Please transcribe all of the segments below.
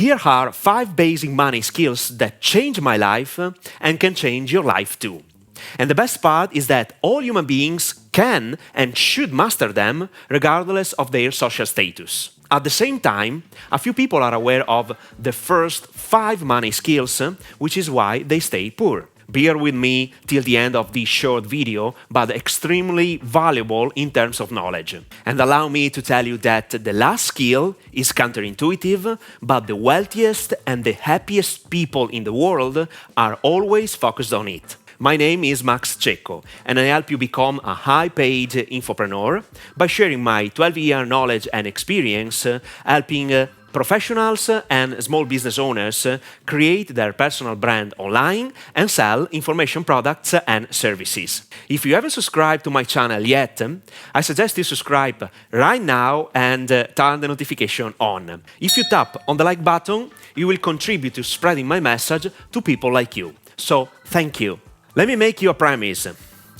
Here are 5 basic money skills that changed my life and can change your life too. And the best part is that all human beings can and should master them regardless of their social status. At the same time, a few people are aware of the first 5 money skills, which is why they stay poor. Bear with me till the end of this short video, but extremely valuable in terms of knowledge. And allow me to tell you that the last skill is counterintuitive, but the wealthiest and the happiest people in the world are always focused on it. My name is Max Cecco, and I help you become a high-paid infopreneur by sharing my 12-year knowledge and experience, helping professionals and small business owners create their personal brand online and sell information products and services. If you haven't subscribed to my channel yet, I suggest you subscribe right now and turn the notification on. If you tap on the like button, you will contribute to spreading my message to people like you. So, thank you. Let me make you a promise.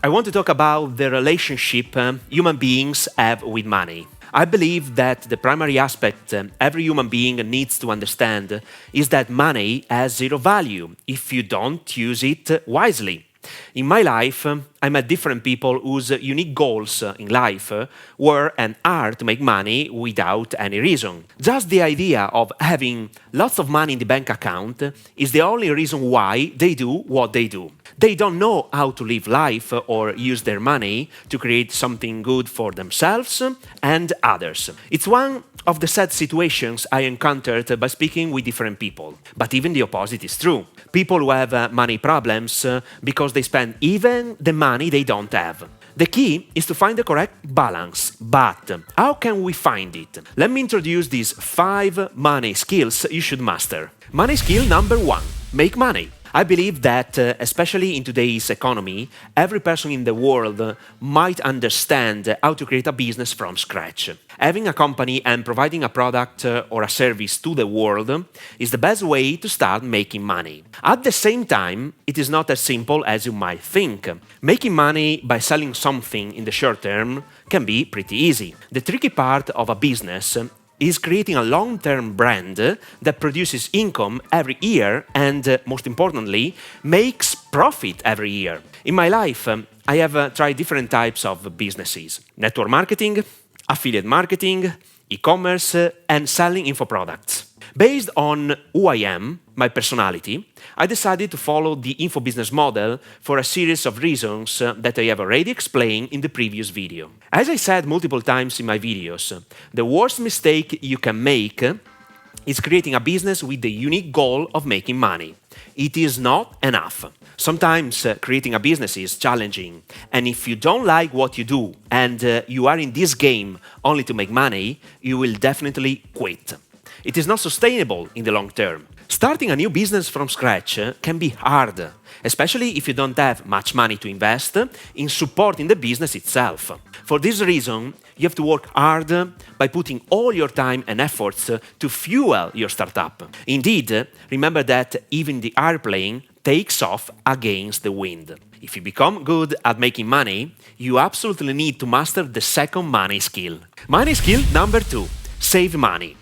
I want to talk about the relationship human beings have with money. I believe that the primary aspect every human being needs to understand is that money has zero value if you don't use it wisely. In my life, I met different people whose unique goals in life were and are to make money without any reason. Just the idea of having lots of money in the bank account is the only reason why they do what they do. They don't know how to live life or use their money to create something good for themselves and others. It's one of the sad situations I encountered by speaking with different people. But even the opposite is true. People who have money problems because they spend even the money they don't have. The key is to find the correct balance. But how can we find it? Let me introduce these 5 money skills you should master. Money skill number 1: make money. I believe that, especially in today's economy, every person in the world might understand how to create a business from scratch. Having a company and providing a product or a service to the world is the best way to start making money. At the same time, it is not as simple as you might think. Making money by selling something in the short term can be pretty easy. The tricky part of a business is creating a long-term brand that produces income every year and, most importantly, makes profit every year. In my life, I have tried different types of businesses: network marketing, affiliate marketing, e-commerce, and selling info products. Based on who I am, my personality, I decided to follow the info business model for a series of reasons that I have already explained in the previous video. As I said multiple times in my videos, the worst mistake you can make is creating a business with the unique goal of making money. It is not enough. Sometimes creating a business is challenging, and if you don't like what you do and you are in this game only to make money, you will definitely quit. It is not sustainable in the long term. Starting a new business from scratch can be hard, especially if you don't have much money to invest in supporting the business itself. For this reason, you have to work hard by putting all your time and efforts to fuel your startup. Indeed, remember that even the airplane takes off against the wind. If you become good at making money, you absolutely need to master the second money skill. Money skill number 2: save money.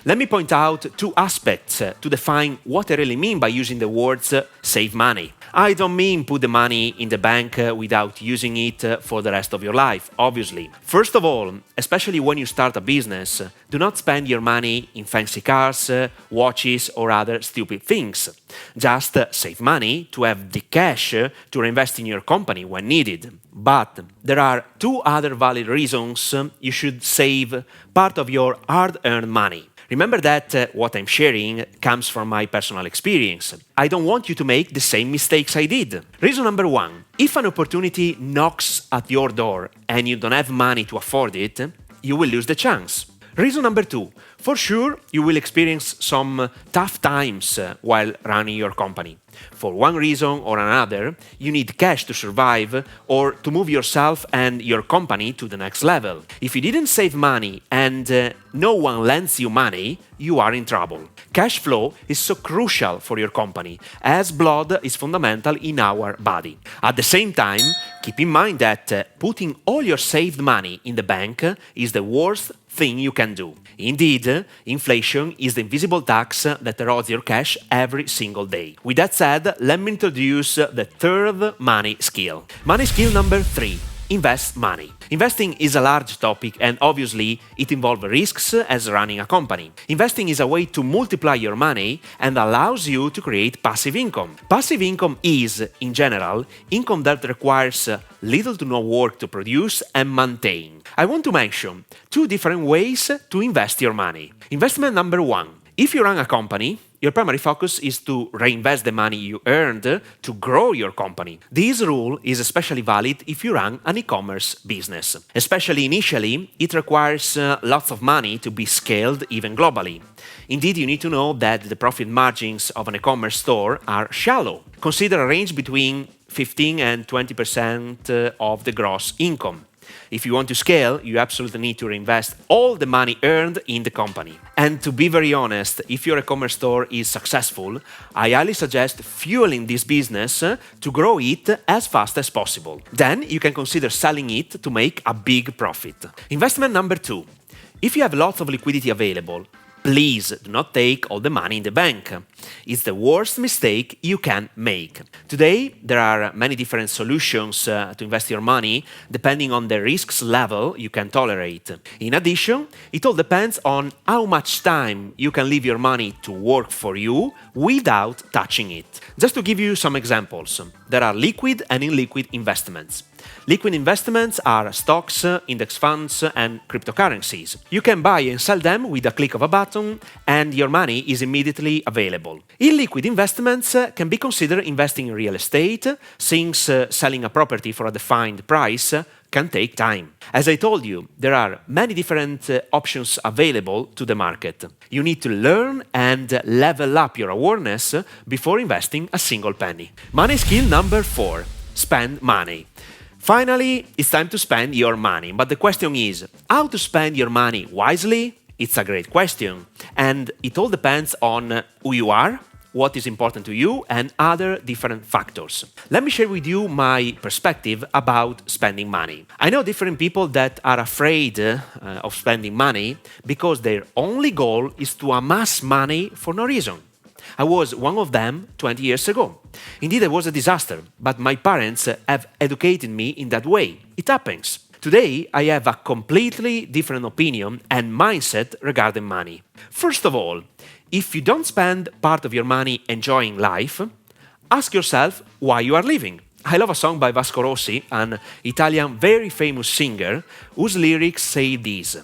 Let me point out 2 aspects to define what I really mean by using the words save money. I don't mean put the money in the bank without using it for the rest of your life, obviously. First of all, especially when you start a business, do not spend your money in fancy cars, watches, or other stupid things. Just save money to have the cash to reinvest in your company when needed. But there are 2 other valid reasons you should save part of your hard-earned money. Remember that what I'm sharing comes from my personal experience. I don't want you to make the same mistakes I did. Reason number 1: if an opportunity knocks at your door and you don't have money to afford it, you will lose the chance. Reason number 2: for sure, you will experience some tough times while running your company. For one reason or another, you need cash to survive or to move yourself and your company to the next level. If you didn't save money and no one lends you money, you are in trouble. Cash flow is so crucial for your company, as blood is fundamental in our body. At the same time, keep in mind that putting all your saved money in the bank is the worst thing you can do. Indeed, inflation is the invisible tax that erodes your cash every single day. With that said, let me introduce the third money skill. Money skill number 3. Invest money. Investing is a large topic and obviously it involves risks as running a company. Investing is a way to multiply your money and allows you to create passive income. Passive income is, in general, income that requires little to no work to produce and maintain. I want to mention 2 different ways to invest your money. Investment number 1. If you run a company, your primary focus is to reinvest the money you earned to grow your company. This rule is especially valid if you run an e-commerce business. Especially initially, it requires lots of money to be scaled even globally. Indeed, you need to know that the profit margins of an e-commerce store are shallow. Consider a range between 15 and 20% of the gross income. If you want to scale, you absolutely need to reinvest all the money earned in the company. And to be very honest, if your e-commerce store is successful, I highly suggest fueling this business to grow it as fast as possible. Then you can consider selling it to make a big profit. Investment number 2. If you have lots of liquidity available, please do not take all the money in the bank. It's the worst mistake you can make. Today, there are many different solutions to invest your money depending on the risks level you can tolerate. In addition, it all depends on how much time you can leave your money to work for you without touching it. Just to give you some examples, there are liquid and illiquid investments. Liquid investments are stocks, index funds, and cryptocurrencies. You can buy and sell them with a click of a button, and your money is immediately available. Illiquid investments can be considered investing in real estate, since selling a property for a defined price can take time. As I told you, there are many different options available to the market. You need to learn and level up your awareness before investing a single penny. Money skill number 4. Spend money. Finally, it's time to spend your money. But the question is, how to spend your money wisely? It's a great question. And it all depends on who you are, what is important to you, and other different factors. Let me share with you my perspective about spending money. I know different people that are afraid of spending money because their only goal is to amass money for no reason. I was one of them 20 years ago. Indeed, it was a disaster, but my parents have educated me in that way. It happens. Today, I have a completely different opinion and mindset regarding money. First of all, if you don't spend part of your money enjoying life, ask yourself why you are living. I love a song by Vasco Rossi, an Italian very famous singer, whose lyrics say this: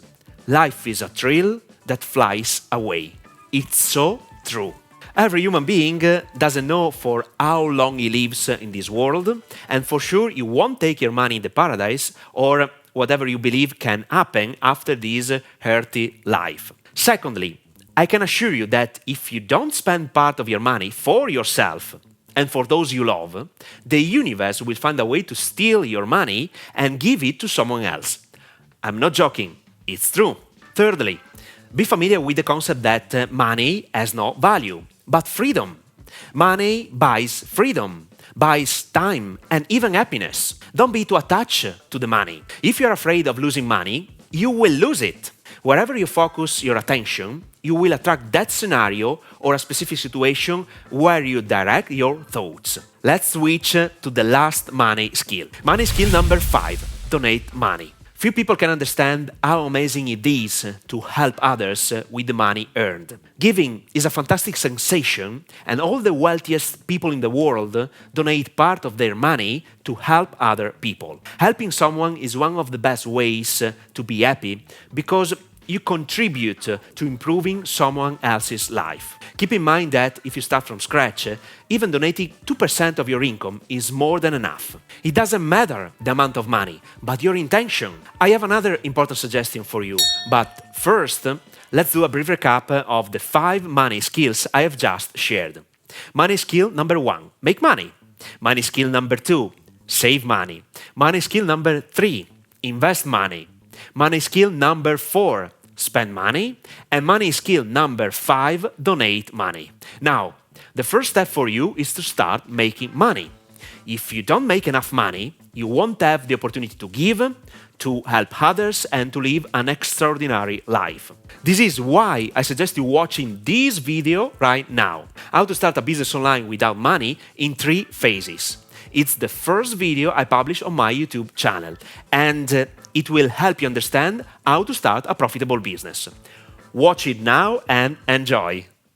"Life is a thrill that flies away." It's so true. Every human being doesn't know for how long he lives in this world, and for sure you won't take your money in the paradise or whatever you believe can happen after this earthly life. Secondly, I can assure you that if you don't spend part of your money for yourself and for those you love, the universe will find a way to steal your money and give it to someone else. I'm not joking, it's true. Thirdly, be familiar with the concept that money has no value, but freedom. Money buys freedom, buys time, and even happiness. Don't be too attached to the money. If you're afraid of losing money, you will lose it. Wherever you focus your attention, you will attract that scenario or a specific situation where you direct your thoughts. Let's switch to the last money skill. Money skill number 5, donate money. Few people can understand how amazing it is to help others with the money earned. Giving is a fantastic sensation, and all the wealthiest people in the world donate part of their money to help other people. Helping someone is one of the best ways to be happy because you contribute to improving someone else's life. Keep in mind that if you start from scratch, even donating 2% of your income is more than enough. It doesn't matter the amount of money, but your intention. I have another important suggestion for you, but first, let's do a brief recap of the 5 money skills I have just shared. Money skill number 1, make money. Money skill number 2, save money. Money skill number 3, invest money. Money skill number 4, spend money. And money skill number 5, donate money. Now, the first step for you is to start making money. If you don't make enough money, you won't have the opportunity to give, to help others, and to live an extraordinary life. This is why I suggest you watching this video right now. How to start a business online without money in 3 phases. It's the first video I publish on my YouTube channel, and it will help you understand how to start a profitable business. Watch it now and enjoy!